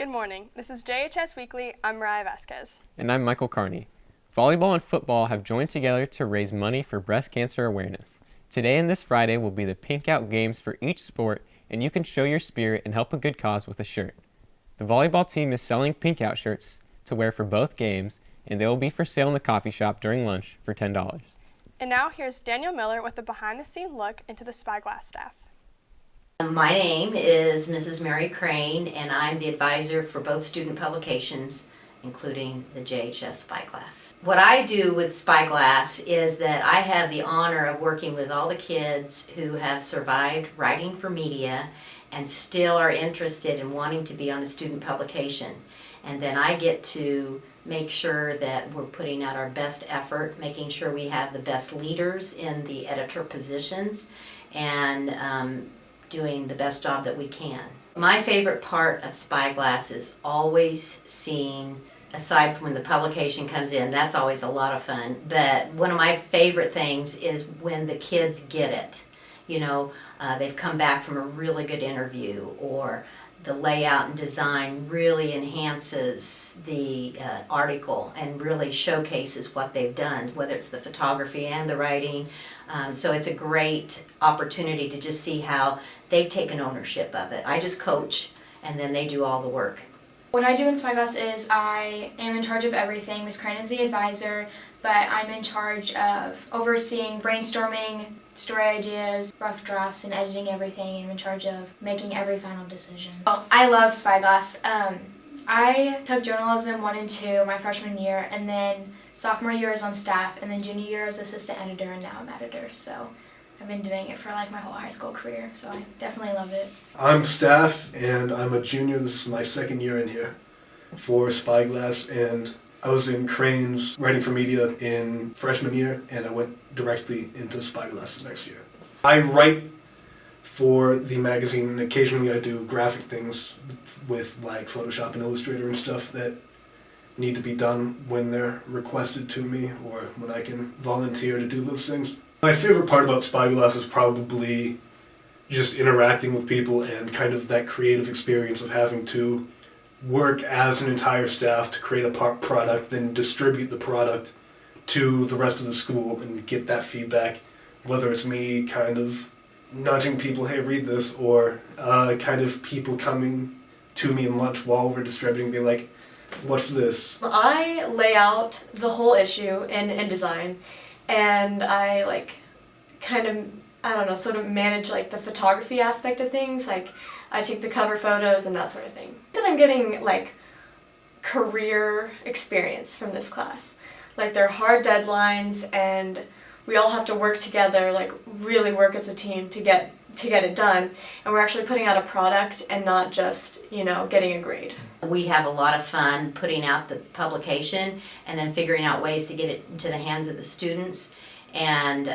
Good morning. This is JHS Weekly. I'm Mariah Vasquez. And I'm Michael Carney. Volleyball and football have joined together to raise money for breast cancer awareness. Today and this Friday will be the Pink Out Games for each sport, and you can show your spirit and help a good cause with a shirt. The volleyball team is selling Pink Out shirts to wear for both games, and they will be for sale in the coffee shop during lunch for $10. And now here's Daniel Miller with a behind-the-scenes look into the Spyglass staff. My name is Mrs. Mary Crane, and I'm the advisor for both student publications, including the JHS Spyglass. What I do with Spyglass is that I have the honor of working with all the kids who have survived writing for media and still are interested in wanting to be on a student publication. And then I get to make sure that we're putting out our best effort, making sure we have the best leaders in the editor positions, and doing the best job that we can. My favorite part of Spyglass is always seeing, aside from when the publication comes in, that's always a lot of fun, but one of my favorite things is when the kids get it. You know, they've come back from a really good interview, or the layout and design really enhances the article and really showcases what they've done, whether it's the photography and the writing. So it's a great opportunity to just see how they've taken ownership of it. I just coach, and then they do all the work. What I do in Spyglass is I am in charge of everything. Ms. Crane is the advisor, but I'm in charge of overseeing brainstorming, story ideas, rough drafts, and editing everything. I'm in charge of making every final decision. Oh, I love Spyglass. I took journalism 1 and 2 my freshman year, and then sophomore year I was on staff, and then junior year I was assistant editor, and now I'm editor. So I've been doing it for like my whole high school career, so I definitely love it. I'm staff, and I'm a junior. This is my second year in here for Spyglass, and I was in Crane's writing for media in freshman year, and I went directly into Spyglass the next year. I write for the magazine, and occasionally I do graphic things with like Photoshop and Illustrator and stuff that need to be done when they're requested to me or when I can volunteer to do those things. My favorite part about Spyglass is probably just interacting with people and kind of that creative experience of having to work as an entire staff to create a product, then distribute the product to the rest of the school and get that feedback, whether it's me kind of nudging people, hey, read this, or kind of people coming to me in lunch while we're distributing, being like, what's this? I lay out the whole issue in design, and I sort of manage like the photography aspect of things. Like I take the cover photos and that sort of thing. Then I'm getting like career experience from this class. Like they're hard deadlines, and we all have to work together, like really work as a team to get it done. And we're actually putting out a product and not just, getting a grade. We have a lot of fun putting out the publication and then figuring out ways to get it into the hands of the students. And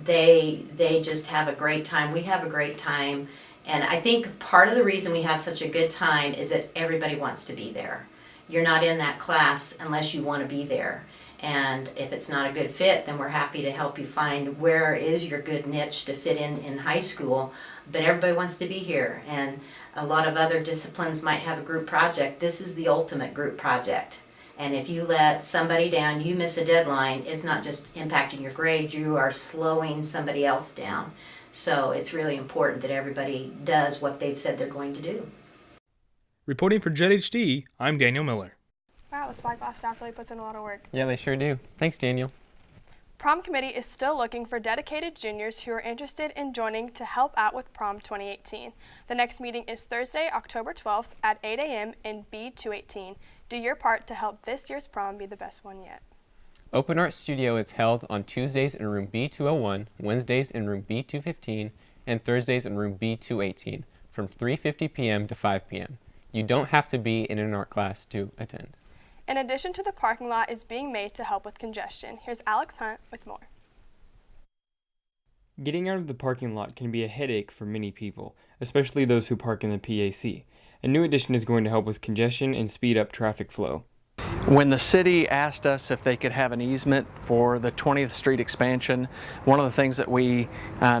they just have a great time. We have a great time. And I think part of the reason we have such a good time is that everybody wants to be there. You're not in that class unless you want to be there. And if it's not a good fit, then we're happy to help you find where is your good niche to fit in high school. But everybody wants to be here. And a lot of other disciplines might have a group project. This is the ultimate group project. And if you let somebody down, you miss a deadline, it's not just impacting your grade, you are slowing somebody else down. So it's really important that everybody does what they've said they're going to do. Reporting for JHD, I'm Daniel Miller. Wow, the Spyglass staff really puts in a lot of work. Yeah, they sure do. Thanks, Daniel. Prom committee is still looking for dedicated juniors who are interested in joining to help out with Prom 2018. The next meeting is Thursday, October 12th at 8 a.m. in B218. Do your part to help this year's prom be the best one yet. Open Art Studio is held on Tuesdays in room B201, Wednesdays in room B215, and Thursdays in room B218 from 3:50 p.m. to 5 p.m. You don't have to be in an art class to attend. In addition to the parking lot is being made to help with congestion. Here's Alex Hunt with more. Getting out of the parking lot can be a headache for many people, especially those who park in the PAC. A new addition is going to help with congestion and speed up traffic flow. When the city asked us if they could have an easement for the 20th Street expansion, one of the things that we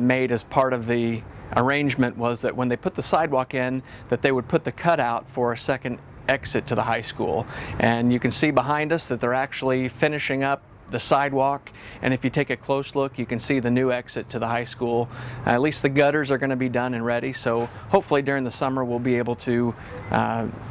made as part of the arrangement was that when they put the sidewalk in, that they would put the cutout for a second exit to the high school. And you can see behind us that they're actually finishing up the sidewalk, and if you take a close look, you can see the new exit to the high school. At least the gutters are going to be done and ready, so hopefully during the summer we'll be able to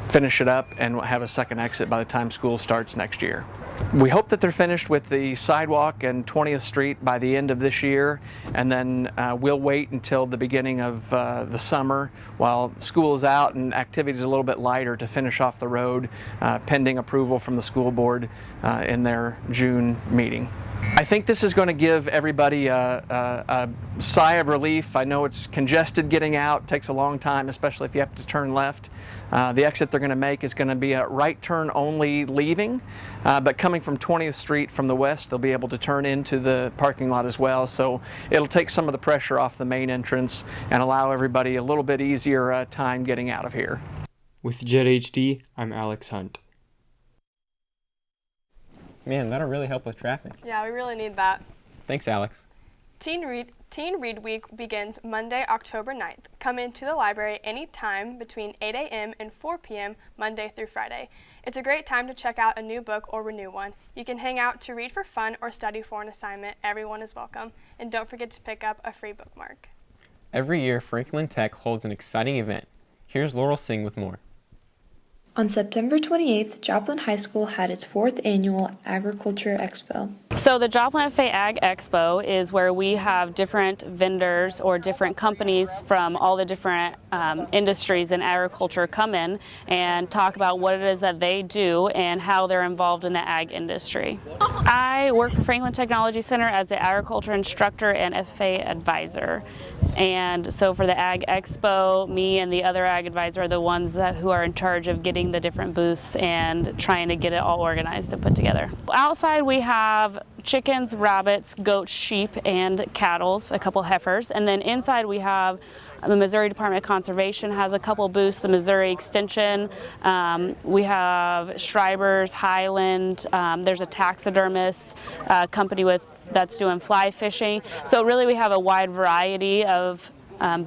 finish it up and have a second exit by the time school starts next year. We hope that they're finished with the sidewalk and 20th Street by the end of this year, and then we'll wait until the beginning of the summer while school is out and activities are a little bit lighter to finish off the road, pending approval from the school board in their June meeting. I think this is going to give everybody a sigh of relief. I know it's congested getting out, it takes a long time, especially if you have to turn left. The exit they're going to make is going to be a right turn only leaving, but coming from 20th Street from the west, they'll be able to turn into the parking lot as well. So it'll take some of the pressure off the main entrance and allow everybody a little bit easier time getting out of here. With JHD, I'm Alex Hunt. Man, that'll really help with traffic. Yeah, we really need that. Thanks, Alex. Teen Read Week begins Monday, October 9th. Come into the library anytime between 8 a.m. and 4 p.m. Monday through Friday. It's a great time to check out a new book or renew one. You can hang out to read for fun or study for an assignment. Everyone is welcome. And don't forget to pick up a free bookmark. Every year, Franklin Tech holds an exciting event. Here's Laurel Singh with more. On September 28th, Joplin High School had its 4th annual Agriculture Expo. So the Joplin FA Ag Expo is where we have different vendors or different companies from all the different industries in agriculture come in and talk about what it is that they do and how they're involved in the ag industry. I work for Franklin Technology Center as the agriculture instructor and FA advisor. And so for the Ag Expo, me and the other ag advisor are the ones who are in charge of getting the different booths and trying to get it all organized and put together. Outside we have chickens, rabbits, goats, sheep, and cattle, a couple heifers. And then inside we have the Missouri Department of Conservation has a couple booths, the Missouri Extension. We have Schreiber's, Highland. There's a taxidermist company that's doing fly fishing. So really we have a wide variety of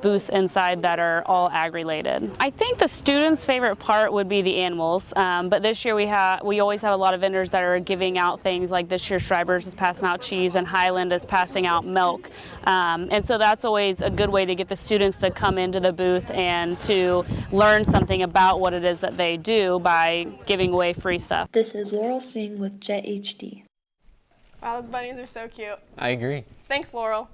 booths inside that are all ag-related. I think the students' favorite part would be the animals, but this year we always have a lot of vendors that are giving out things, like this year Schreiber's is passing out cheese and Highland is passing out milk, and so that's always a good way to get the students to come into the booth and to learn something about what it is that they do by giving away free stuff. This is Laurel Singh with Jet HD. Wow, those bunnies are so cute. I agree. Thanks, Laurel.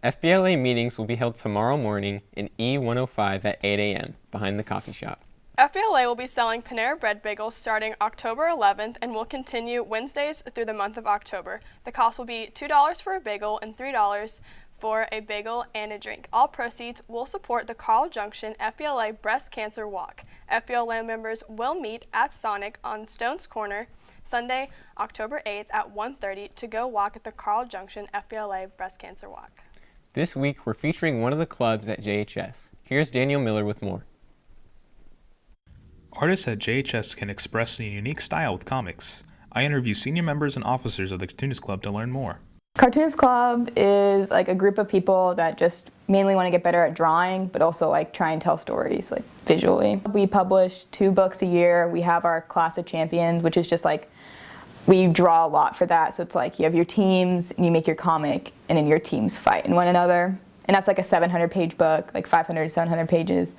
FBLA meetings will be held tomorrow morning in E105 at 8 a.m. behind the coffee shop. FBLA will be selling Panera Bread bagels starting October 11th and will continue Wednesdays through the month of October. The cost will be $2 for a bagel and $3 for a bagel and a drink. All proceeds will support the Carl Junction FBLA Breast Cancer Walk. FBLA members will meet at Sonic on Stone's Corner Sunday, October 8th at 1:30 to go walk at the Carl Junction FBLA Breast Cancer Walk. This week, we're featuring one of the clubs at JHS. Here's Daniel Miller with more. Artists at JHS can express a unique style with comics. I interview senior members and officers of the Cartoonist Club to learn more. Cartoonist Club is like a group of people that just mainly want to get better at drawing, but also like try and tell stories like visually. We publish 2 books a year. We have our class of champions, which is just like we draw a lot for that. So it's like you have your teams and you make your comic and then your teams fight in one another. And that's like a 700-page book, like 500 to 700 pages.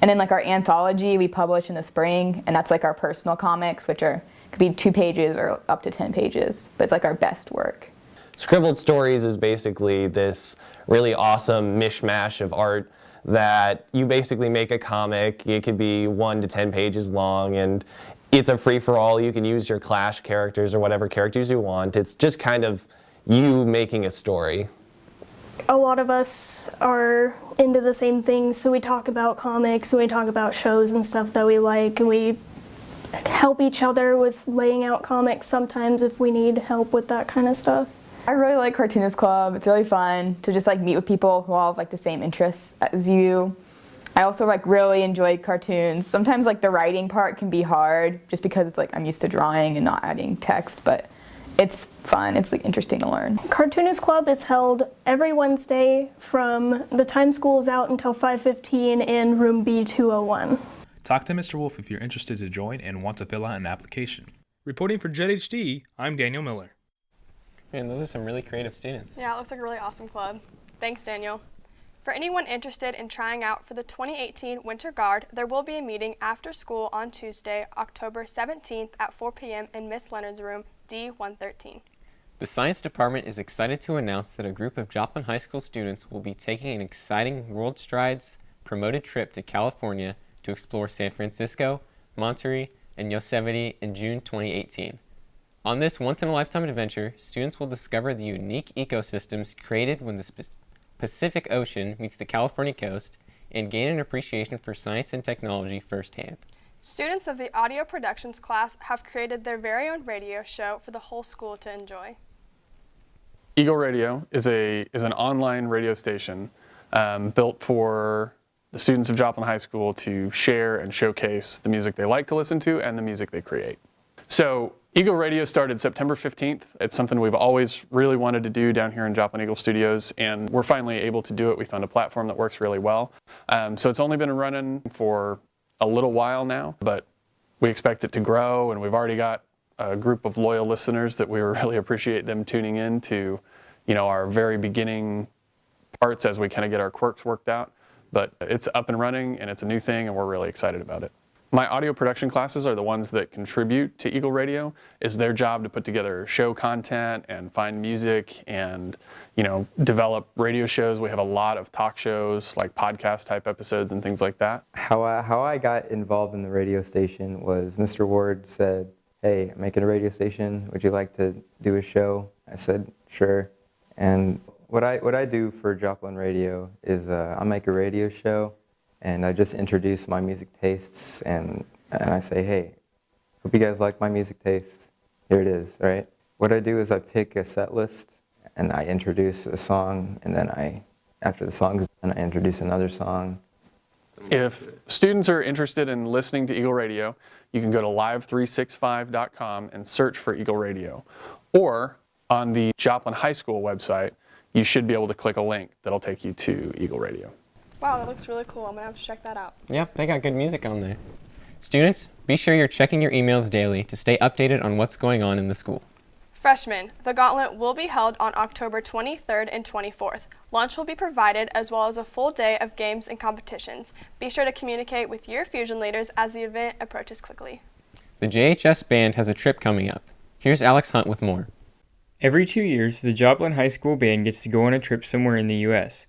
And then like our anthology we publish in the spring, and that's like our personal comics, which could be 2 pages or up to 10 pages, but it's like our best work. Scribbled Stories is basically this really awesome mishmash of art that you basically make a comic. It could be 1 to 10 pages long, and it's a free-for-all. You can use your Clash characters or whatever characters you want. It's just kind of you making a story. A lot of us are into the same things, so we talk about comics and we talk about shows and stuff that we like, and we help each other with laying out comics sometimes if we need help with that kind of stuff. I really like Cartoonist Club. It's really fun to just like meet with people who all have like the same interests as you. I also like really enjoy cartoons. Sometimes like the writing part can be hard just because it's like I'm used to drawing and not adding text, but it's fun. It's like interesting to learn. Cartoonist Club is held every Wednesday from the time school is out until 5:15 in room B201. Talk to Mr. Wolf if you're interested to join and want to fill out an application. Reporting for JHD, I'm Daniel Miller. Man, those are some really creative students. Yeah, it looks like a really awesome club. Thanks, Daniel. For anyone interested in trying out for the 2018 Winter Guard, there will be a meeting after school on Tuesday, October 17th at 4 p.m. in Miss Leonard's room, D113. The Science Department is excited to announce that a group of Joplin High School students will be taking an exciting World Strides promoted trip to California to explore San Francisco, Monterey, and Yosemite in June 2018. On this once-in-a-lifetime adventure, students will discover the unique ecosystems created when the Pacific Ocean meets the California coast and gain an appreciation for science and technology firsthand. Students of the audio productions class have created their very own radio show for the whole school to enjoy. Eagle Radio is an online radio station built for the students of Joplin High School to share and showcase the music they like to listen to and the music they create. So Eagle Radio started September 15th. It's something we've always really wanted to do down here in Joplin Eagle Studios, and we're finally able to do it. We found a platform that works really well. So it's only been running for a little while now, but we expect it to grow, and we've already got a group of loyal listeners that we really appreciate them tuning in to, our very beginning parts as we kind of get our quirks worked out. But it's up and running, and it's a new thing, and we're really excited about it. My audio production classes are the ones that contribute to Eagle Radio. It's their job to put together show content and find music and, develop radio shows. We have a lot of talk shows, like podcast type episodes and things like that. How I got involved in the radio station was Mr. Ward said, "Hey, I'm making a radio station. Would you like to do a show?" I said, "Sure." And what I do for Joplin Radio is I make a radio show. And I just introduce my music tastes, and I say, hey, hope you guys like my music tastes. Here it is, right? What I do is I pick a set list, and I introduce a song, and then after the song is done, I introduce another song. If students are interested in listening to Eagle Radio, you can go to live365.com and search for Eagle Radio. Or on the Joplin High School website, you should be able to click a link that'll take you to Eagle Radio. Wow, that looks really cool. I'm going to have to check that out. Yep, they got good music on there. Students, be sure you're checking your emails daily to stay updated on what's going on in the school. Freshmen, the Gauntlet will be held on October 23rd and 24th. Lunch will be provided as well as a full day of games and competitions. Be sure to communicate with your Fusion leaders as the event approaches quickly. The JHS Band has a trip coming up. Here's Alex Hunt with more. Every 2 years, the Joplin High School Band gets to go on a trip somewhere in the U.S.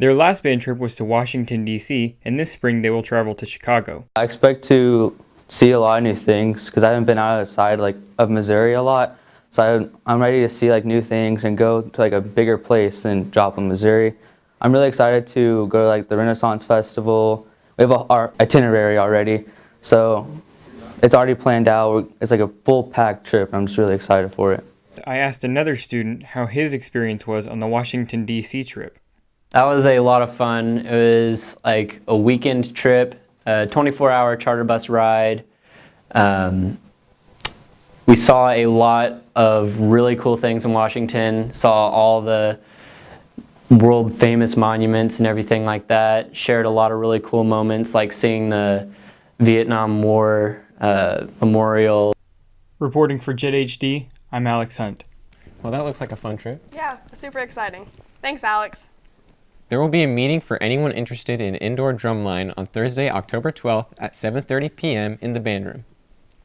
Their last band trip was to Washington, D.C., and this spring they will travel to Chicago. I expect to see a lot of new things because I haven't been outside of Missouri a lot. So I'm ready to see new things and go to a bigger place than Joplin, Missouri. I'm really excited to go to the Renaissance Festival. We have our itinerary already, so it's already planned out. It's a full packed trip. I'm just really excited for it. I asked another student how his experience was on the Washington, D.C. trip. That was a lot of fun. It was a weekend trip, a 24-hour charter bus ride. We saw a lot of really cool things in Washington, saw all the world famous monuments and everything like that, shared a lot of really cool moments like seeing the Vietnam War memorial. Reporting for JHD, I'm Alex Hunt. Well, that looks like a fun trip. Yeah, super exciting. Thanks, Alex. There will be a meeting for anyone interested in indoor drumline on Thursday, October 12th at 7:30 p.m. in the band room.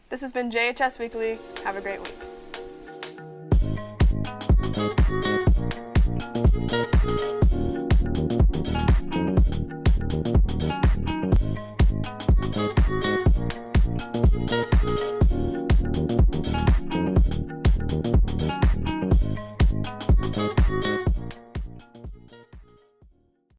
This has been JHS Weekly. Have a great week.